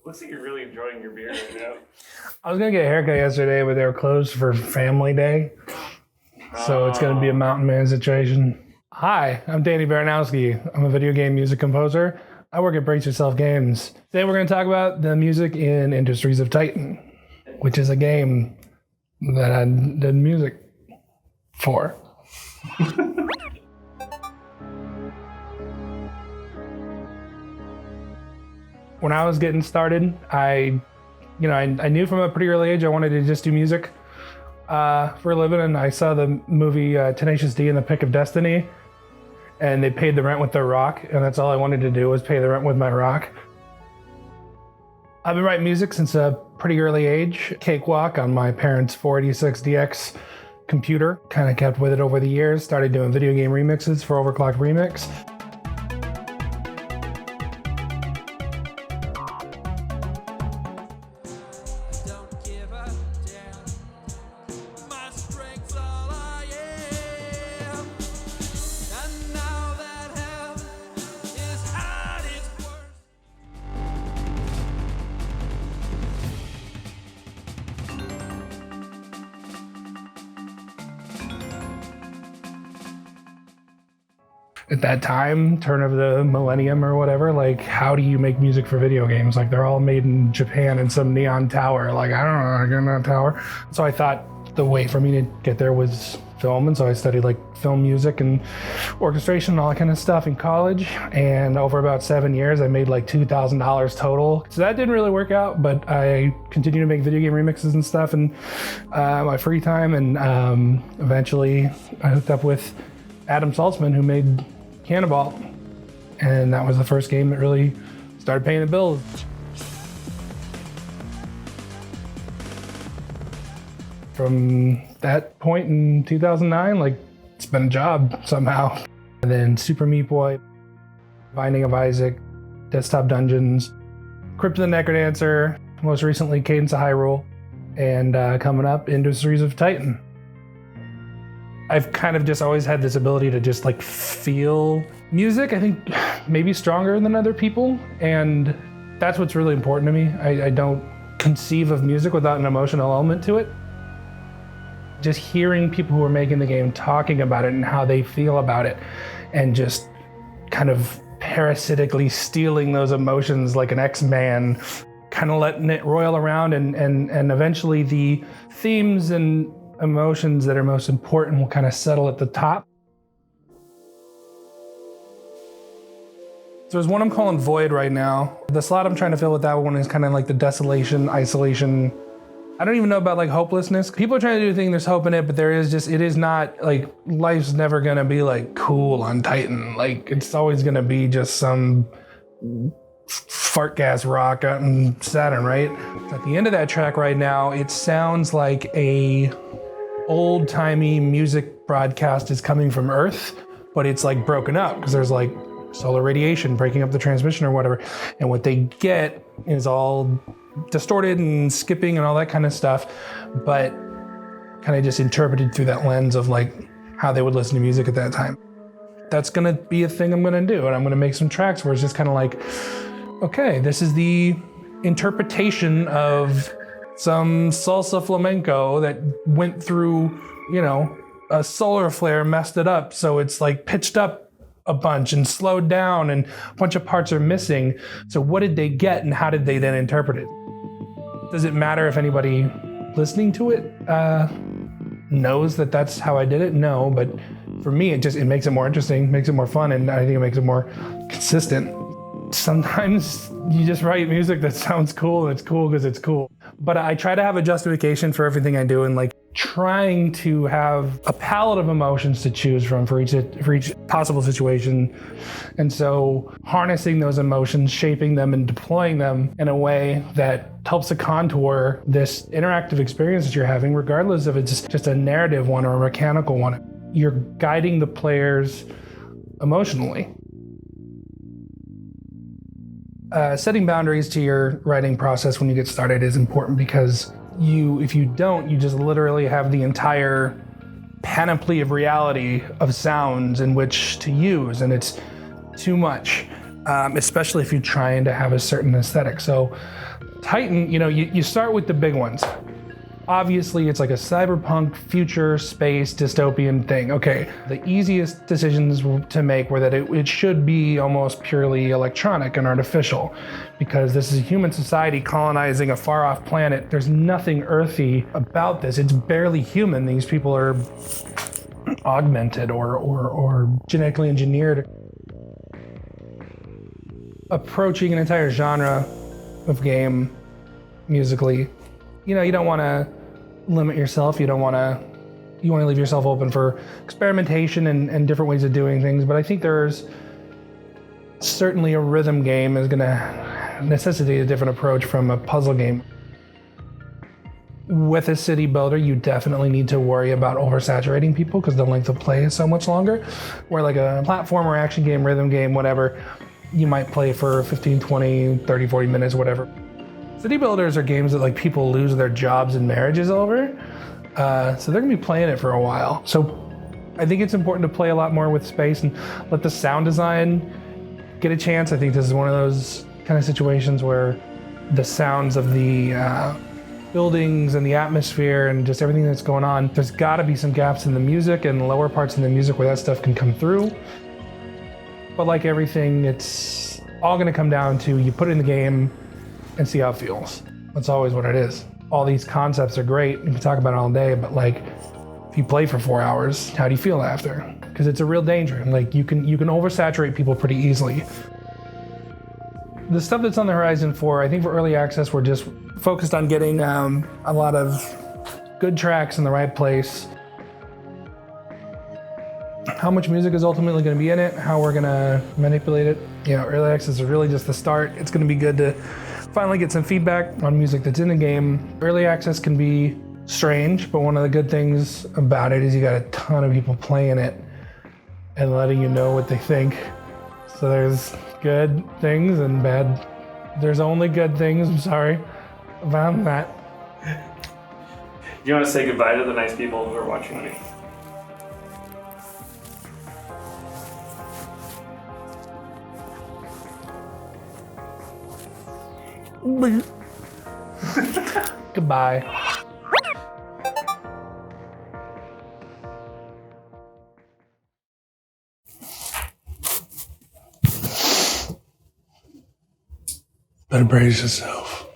Looks like you're really enjoying your beer right now. I was gonna get a haircut yesterday, but they were closed for Family Day. So it's gonna be a mountain man situation. Hi, I'm Danny Baranowsky. I'm a video game music composer. I work at Brace Yourself Games. Today we're gonna talk about the music in Industries of Titan, which is a game that I did music for. When I was getting started, I knew from a pretty early age I wanted to just do music for a living, and I saw the movie Tenacious D and the Pick of Destiny, and they paid the rent with their rock, and that's all I wanted to do was pay the rent with my rock. I've been writing music since a pretty early age. Cakewalk on my parents' 486DX computer. Kind of kept with it over the years. Started doing video game remixes for Overclocked Remix. At that time, turn of the millennium or whatever, like, how do you make music for video games? Like, they're all made in Japan in some neon tower. Like, I don't know how to get in that tower. So I thought the way for me to get there was film, and so I studied like film music and orchestration and all that kind of stuff in college. And over about 7 years, I made like $2,000 total. So that didn't really work out, but I continued to make video game remixes and stuff in my free time. And eventually I hooked up with Adam Saltzman, who made Cannonball, and that was the first game that really started paying the bills. From that point in 2009, like, it's been a job somehow. And then Super Meat Boy, Binding of Isaac, Desktop Dungeons, Crypt of the Necrodancer, most recently Cadence of Hyrule, and coming up, Industries of Titan. I've kind of just always had this ability to just like feel music, I think maybe stronger than other people, and that's what's really important to me. I don't conceive of music without an emotional element to it. Just hearing people who are making the game talking about it and how they feel about it, and just kind of parasitically stealing those emotions like an X-Man, kind of letting it roil around, and eventually the themes and emotions that are most important will kind of settle at the top. So there's one I'm calling Void right now. The slot I'm trying to fill with that one is kind of like the desolation, isolation. I don't even know about like hopelessness. People are trying to do a thing, there's hope in it, but it is not like, life's never gonna be like cool on Titan. Like, it's always gonna be just some fart gas rock out in Saturn, right? At the end of that track right now, it sounds like a old-timey music broadcast is coming from Earth, but it's like broken up because there's like solar radiation breaking up the transmission or whatever. And what they get is all distorted and skipping and all that kind of stuff, but kind of just interpreted through that lens of like how they would listen to music at that time. That's gonna be a thing I'm gonna do, and I'm gonna make some tracks where it's just kind of like, okay, this is the interpretation of some salsa flamenco that went through, a solar flare, messed it up. So it's like pitched up a bunch and slowed down, and a bunch of parts are missing. So what did they get, and how did they then interpret it? Does it matter if anybody listening to it knows that that's how I did it? No, but for me, it makes it more interesting, makes it more fun, and I think it makes it more consistent. Sometimes you just write music that sounds cool, and it's cool because it's cool. But I try to have a justification for everything I do, and like trying to have a palette of emotions to choose from for each possible situation. And so harnessing those emotions, shaping them, and deploying them in a way that helps to contour this interactive experience that you're having, regardless if it's just a narrative one or a mechanical one. You're guiding the players emotionally. Setting boundaries to your writing process when you get started is important, because if you don't, you just literally have the entire panoply of reality of sounds in which to use, and it's too much. especially if you're trying to have a certain aesthetic. So Titan, you start with the big ones. Obviously, it's like a cyberpunk future space dystopian thing. Okay, the easiest decisions to make were that it should be almost purely electronic and artificial, because this is a human society colonizing a far off planet. There's nothing earthy about this. It's barely human. These people are augmented or genetically engineered. Approaching an entire genre of game musically, you don't want to limit yourself. You want to leave yourself open for experimentation and different ways of doing things. But I think there's certainly a rhythm game is going to necessitate a different approach from a puzzle game. With a city builder, you definitely need to worry about oversaturating people because the length of play is so much longer. Where like a platformer, action game, rhythm game, whatever, you might play for 15, 20, 30, 40 minutes, whatever. City builders are games that like people lose their jobs and marriages over, so they're gonna be playing it for a while. So I think it's important to play a lot more with space and let the sound design get a chance. I think this is one of those kind of situations where the sounds of the buildings and the atmosphere and just everything that's going on, there's gotta be some gaps in the music and lower parts in the music where that stuff can come through. But like everything, it's all gonna come down to you put it in the game and see how it feels. That's always what it is. All these concepts are great. You can talk about it all day, but like, if you play for 4 hours, how do you feel after? Because it's a real danger. Like you can oversaturate people pretty easily. The stuff that's on the horizon I think for early access, we're just focused on getting a lot of good tracks in the right place. How much music is ultimately going to be in it, how we're going to manipulate it. Early access is really just the start. It's going to be good to finally get some feedback on music that's in the game. Early access can be strange, but one of the good things about it is you got a ton of people playing it and letting you know what they think. So there's good things and bad. There's only good things, I'm sorry about that. Do you want to say goodbye to the nice people who are watching me? Goodbye. Better brace yourself.